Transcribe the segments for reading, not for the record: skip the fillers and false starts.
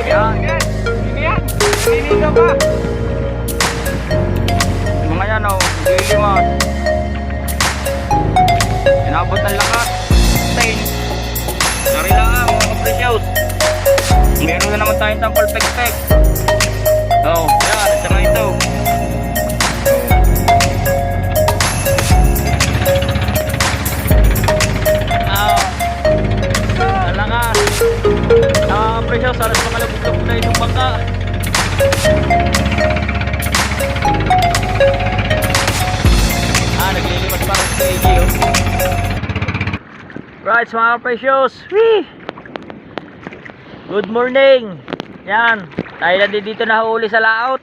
Yan. Sino yan? Sino ba? Yung mga yan, oh. Lilimas. Inabot ng lakas. Stain. Narilaan, mga kapresyos. Meron na naman tayong tampal pek-pek. Oh, yan. At saka ito. Precious, alas mga labog-labog na itong bangka. Naglilimas pa rin sa iyo. Right, mga precious. Whee! Good morning. Yan, tayo na dito na huli sa laot.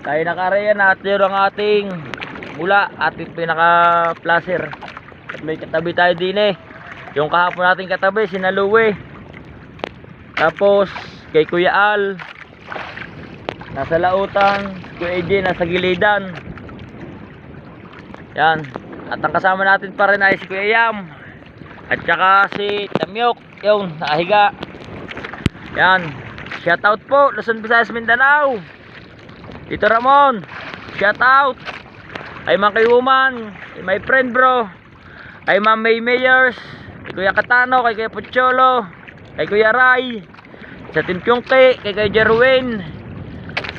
Tayo nakarayan at yun ang ating mula, ating pinaka-placer. At may katabi tayo din eh. Yung kahapon natin katabi, sinaluwi. Tapos kay Kuya Al nasa lautan, Kuya AJ nasa gilidan. Yan. At ang kasama natin pa rin ay si Kuya Yam. At saka si Tamyok, yung nakahiga. Yan. Shout out po, Luzon, Visayas, Mindanao. Tito Ramon, shout out. Ay mga kayuman, ay my friend bro. Ay Ma'am May Mayers, kay Kuya Katano, kay Kuya Pucholo, kay Kuya Ray, sa Team Kyungke, kay Kuya Jerwin,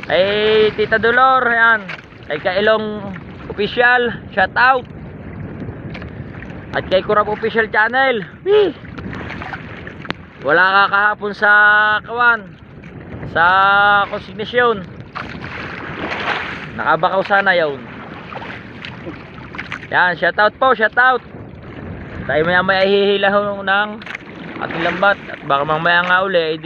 kay Tita Dolor, yan, kay Kailong Official, shout out. At kay Kurap Official Channel. Wee! Wala ka kahapon sa kawan, sa konsignasyon. Nakabakaw sana yun. Yan, shout out po, shout out. Tayo maya may hihila ng ating lambat. At baka mamaya nga uli,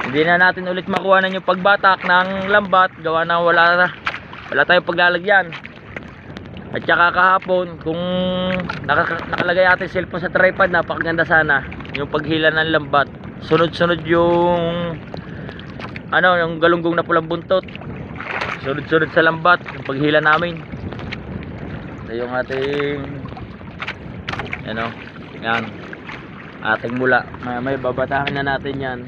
hindi na natin ulit makuha na yung pagbatak ng lambat. Gawa na wala tayong paglalagyan. At saka kahapon, kung nakalagay natin cellphone sa tripod, napakaganda sana yung paghila ng lambat. Sunod-sunod yung yung galunggong na pulang buntot. Sunod-sunod sa lambat yung paghila namin. Ito yung ating yan ating mula. May babatakin na natin yan.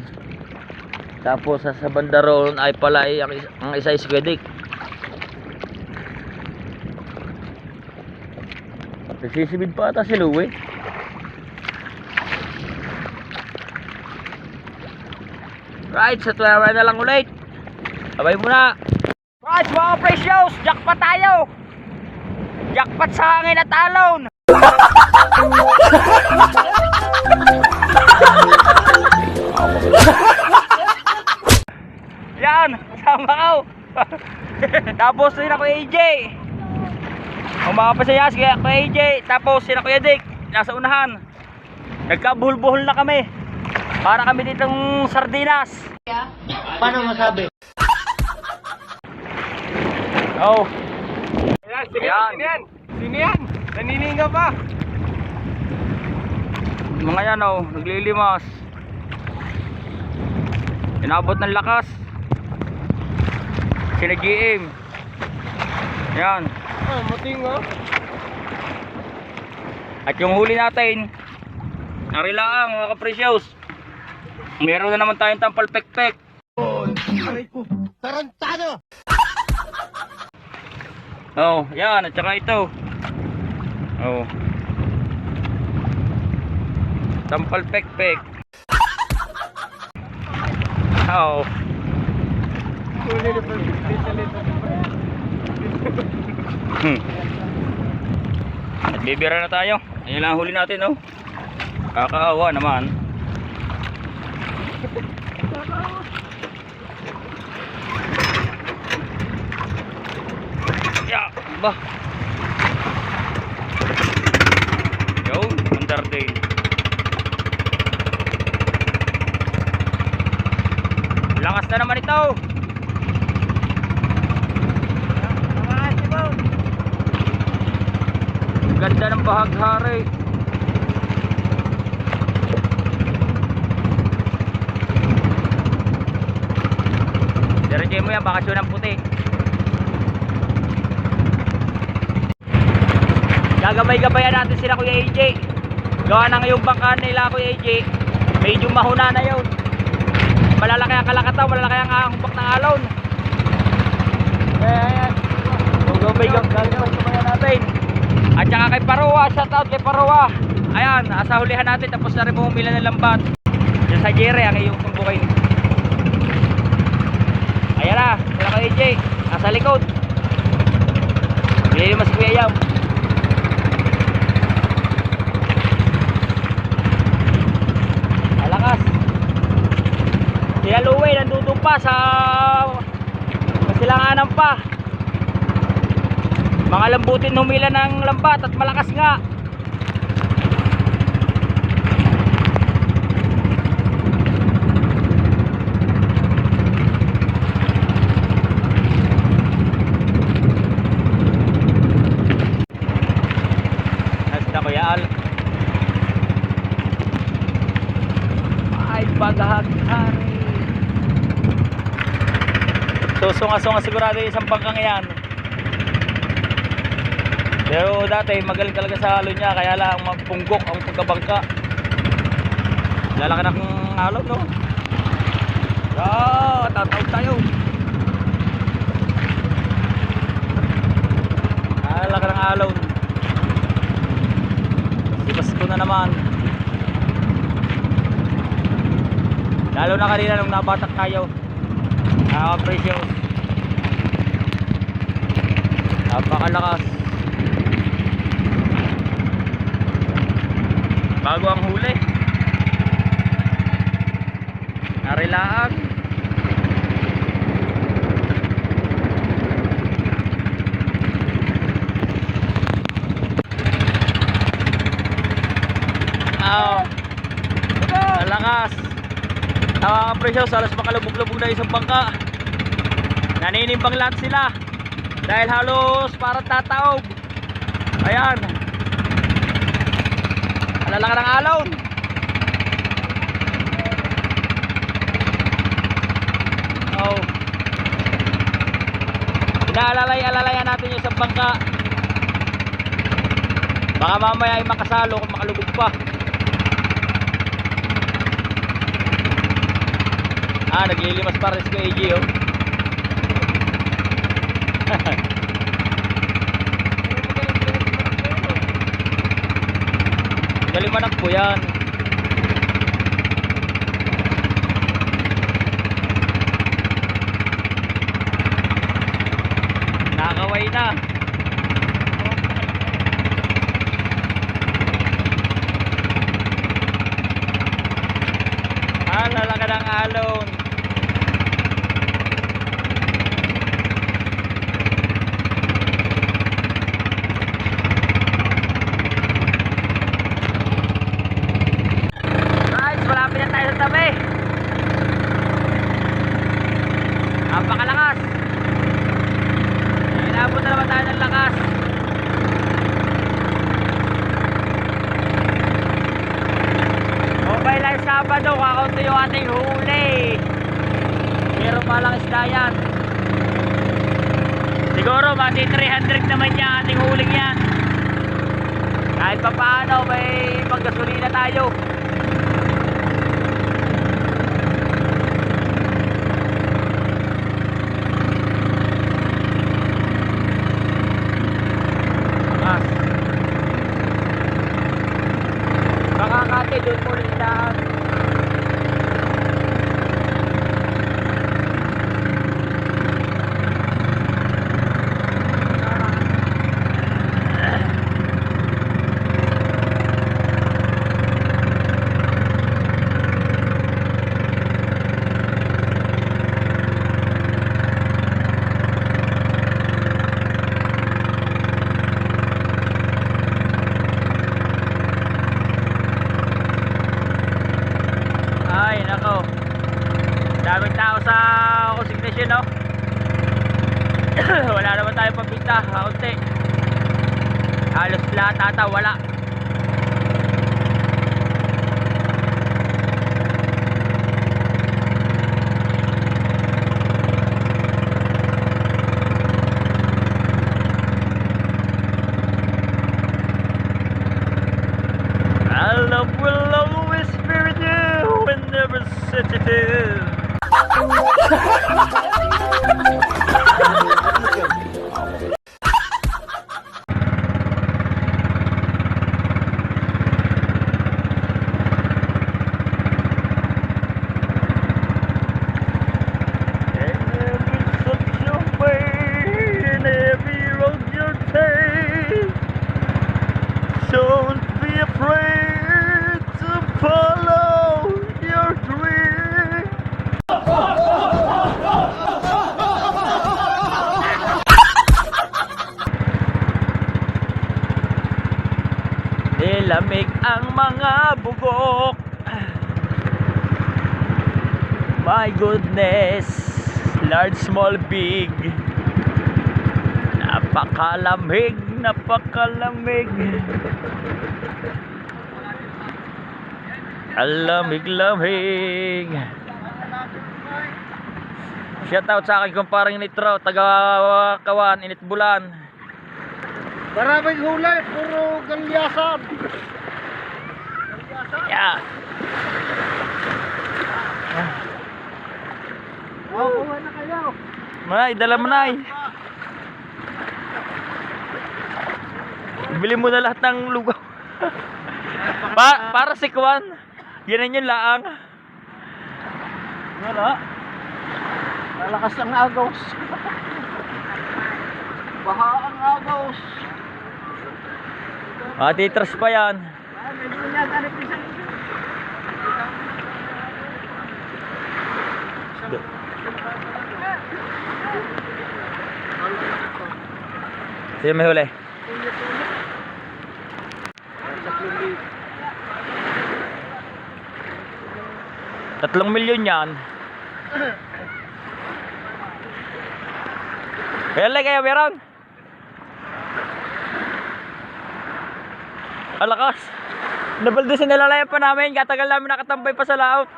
Tapos sa banda roon ay pala ang isa is Squedic. Nagsisibid pa ata si Louie. Right, sa tuwa na lang ulit. Sabay muna. Right, mga precious, jackpot tayo. Jackpot sa hangin at alon. Yan, kasama ko. Tapos din ako AJ. Umapasaya si ako AJ. Tapos si Kuya Dick nasa unahan. Nagkabuhol-buhol na kami. Para kami ditong sardinas. Paano masabi? Oh. Yan, sino yan? Sino yan? Nanininga pa. Mga yan naglilimas. Inabot ng lakas. Sina GM. Yan. Mating oh. At yung huli natin, narilaang mga kapresyos. Meron na naman tayong tampal pek-pek. Aray ko, tarantado! Oh, yan, at saka ito. Oh. Tampal pek-pek. Oh. At bibira na tayo. Ayan lang huli natin, oh. Kakaawa naman. Ya, bah. Yo, mandar din. Lakas na naman ito. Ganda ng bahaghari. Diretso mo yan, bakasyon ng puti. Gagabay-gabayan natin sila Kuya AJ. Gawa na ngayong bangka nila Kuya AJ. Medyo mahuna na yun. malalaki ang kalakataw, malalaki ang humpak ng alon. Ayan. Gagawin natin. At saka kay Paroa, shout out kay Paroa. Ayan, asa hulihan natin tapos na rin bumila ng lambat. Diyan sa Jere ang iyong tumbukin. Ayan na, wala ka AJ. Nasa likod. Hindi mas Kuya Yam. Malakas. Sila Luway nandudong pa sa silanganan pa. Mga lambutin humila ng lambat at malakas nga. Hasta Kuya Al. Ay paghaghari. Sunga-sunga sigurado yung isang bangkang yan. Pero dati magaling talaga sa halo niya, kaya lang magpunggok ang pagkabangka. Lalaki na kong halo, no? Tatawag tayo. Lalaki ng halo. Sipas ko na naman. Lalo na kanina nung nabatak tayo. Precious. Napakalakas. Bago ang huli. Narilaan. Malakas. Precious, alas makalubog-lubog na isang bangka. Naninimbang lahat sila dahil halos parang tataob. Ayan, alalaki ng alon. Oh, inaalalay-alalayan natin yung isang bangka. Baka mamaya ay makasalo kung makalubog pa. Naglilimas pa rin si AJ, oh. Galing manak po yan. Nakakaway na. Lalaki ng alon. Napakalakas. Inabot na naman tayo ng lakas. Okay lang Sabado, kakaunti yung ating huli. Pero malang isda yan. Siguro mati 300 naman yan ating huling yan. Kahit pa paano may paggasolina tayo. Makakati doon po rin lahat. Daming tao sa consignation, no? Wala naman tayong pabita, kaunti. Halos lahat ata wala. Love will always be with you whenever sensitive. Don't be afraid to follow your dream. Nilamig ang mga bugok. My goodness, large, small, big. Napakalamig, napakalamig. Alamig-lamig. Shout out sa akin kumparing Nitro, taga Kawan, Init Bulan. Maraming hulay, puro galyasan. Yeah. Kuha na kayo. Manay, dala mo nay. Bili mo na lahat ng lugaw. Para si Kwan. Yan yung laang. Wala. Malakas ang agos. Baha ang agos. Matitras pa yan. Medyo niya ganit isa. Sino may huli? Tatlong milyon yan. Kaya lang kayo meron. Alakas. Nabaldusin nilalayan pa namin. Katagal namin nakatambay pa sa laot.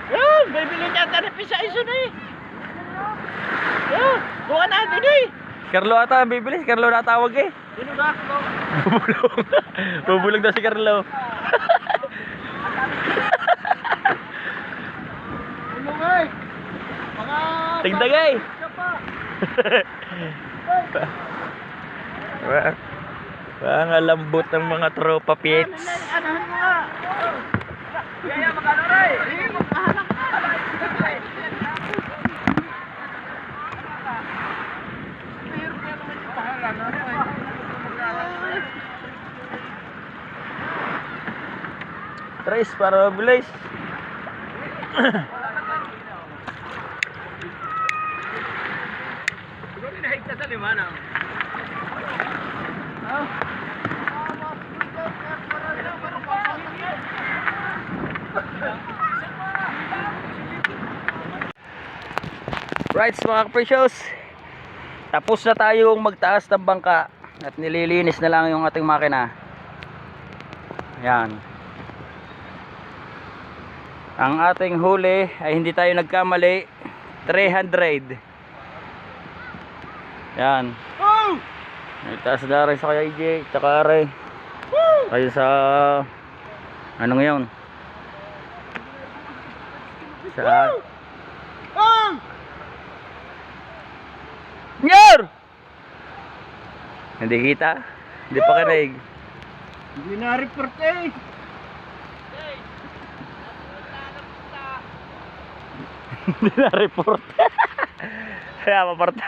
Yan, bibili niya ganit isa iso na eh. Yan, kuha natin eh. Carlo ata ang bibili. Si Carlo natawag eh. Sino ba? Bubulong. Bubulong daw si Carlo. Ano nga eh? Mga... Tigdagay. Mga lambot ng mga tropa pits. Anahan mo nga. Kaya magkano rin? Magkahalak ka. Tres para mabilis. Siguro pinahig ka sa limanang. Right mga ka-precious, tapos na tayong magtaas ng bangka at nililinis na lang yung ating makina. Yan. Ang ating huli ay hindi tayo nagkamali, 300. Yan. Itaas na rin sa kaya EJ, tsaka rin kayo sa ano ngayon sa Nyor! Hindi kita? Hindi pa kanaig? Hindi na-report eh. Hindi na-report. Kaya maparta.